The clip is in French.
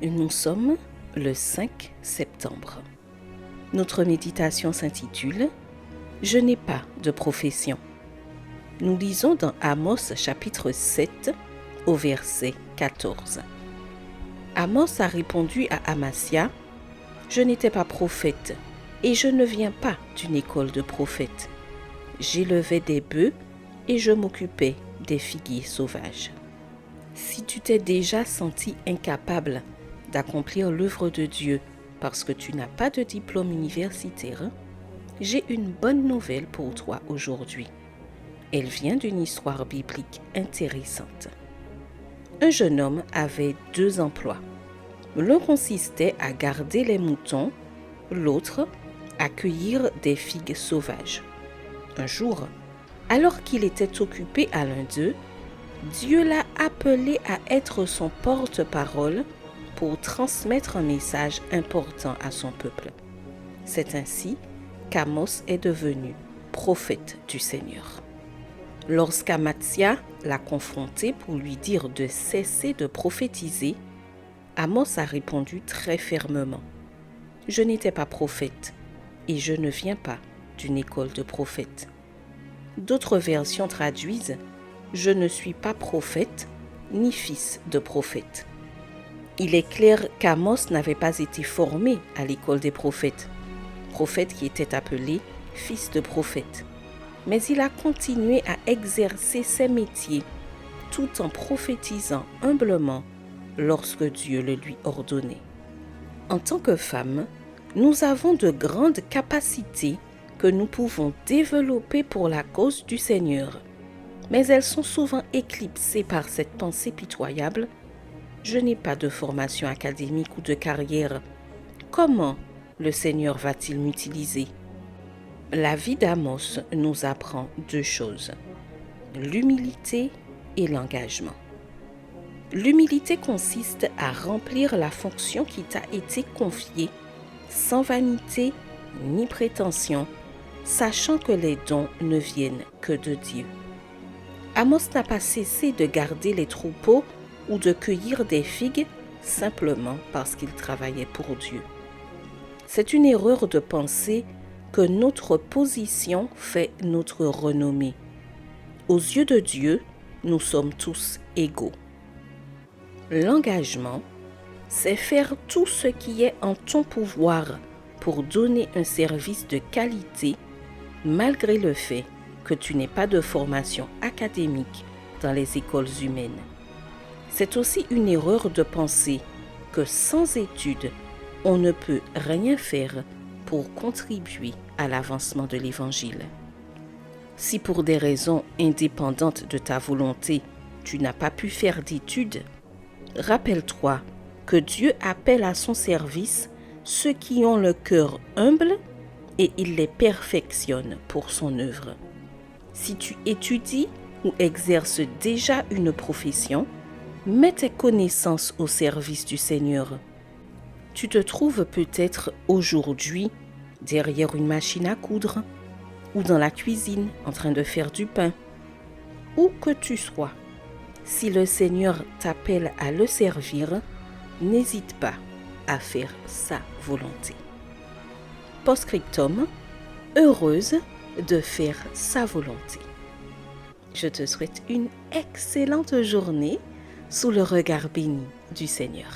Nous sommes le 5 septembre. Notre méditation s'intitule « Je n'ai pas de profession ». Nous lisons dans Amos chapitre 7 au verset 14. Amos a répondu à Amasia « Je n'étais pas prophète et je ne viens pas d'une école de prophètes. J'élevais des bœufs et je m'occupais des figuiers sauvages. » Si tu t'es déjà senti incapable d'accomplir l'œuvre de Dieu parce que tu n'as pas de diplôme universitaire, j'ai une bonne nouvelle pour toi aujourd'hui. Elle vient d'une histoire biblique intéressante. Un jeune homme avait 2 emplois. L'un consistait à garder les moutons, l'autre à cueillir des figues sauvages. Un jour, alors qu'il était occupé à l'un d'eux, Dieu l'a appelé à être son porte-parole pour transmettre un message important à son peuple. C'est ainsi qu'Amos est devenu prophète du Seigneur. Lorsqu'Amasia l'a confronté pour lui dire de cesser de prophétiser, Amos a répondu très fermement « Je n'étais pas prophète et je ne viens pas d'une école de prophètes. » D'autres versions traduisent « Je ne suis pas prophète ni fils de prophète. » Il est clair qu'Amos n'avait pas été formé à l'école des prophètes, prophète qui était appelé fils de prophète. Mais il a continué à exercer ses métiers tout en prophétisant humblement lorsque Dieu le lui ordonnait. En tant que femmes, nous avons de grandes capacités que nous pouvons développer pour la cause du Seigneur. Mais elles sont souvent éclipsées par cette pensée pitoyable « Je n'ai pas de formation académique ou de carrière. Comment le Seigneur va-t-il m'utiliser ?» La vie d'Amos nous apprend 2 choses, l'humilité et l'engagement. L'humilité consiste à remplir la fonction qui t'a été confiée sans vanité ni prétention, sachant que les dons ne viennent que de Dieu. Amos n'a pas cessé de garder les troupeaux ou de cueillir des figues simplement parce qu'il travaillait pour Dieu. C'est une erreur de penser que notre position fait notre renommée. Aux yeux de Dieu, nous sommes tous égaux. L'engagement, c'est faire tout ce qui est en ton pouvoir pour donner un service de qualité, malgré le fait que tu n'aies pas de formation académique dans les écoles humaines. C'est aussi une erreur de penser que sans études, on ne peut rien faire pour contribuer à l'avancement de l'Évangile. Si pour des raisons indépendantes de ta volonté, tu n'as pas pu faire d'études, rappelle-toi que Dieu appelle à son service ceux qui ont le cœur humble et il les perfectionne pour son œuvre. Si tu étudies ou exerces déjà une profession, mets tes connaissances au service du Seigneur. Tu te trouves peut-être aujourd'hui derrière une machine à coudre ou dans la cuisine en train de faire du pain. Où que tu sois, si le Seigneur t'appelle à le servir, n'hésite pas à faire sa volonté. Post-scriptum, heureuse de faire sa volonté. Je te souhaite une excellente journée sous le regard béni du Seigneur.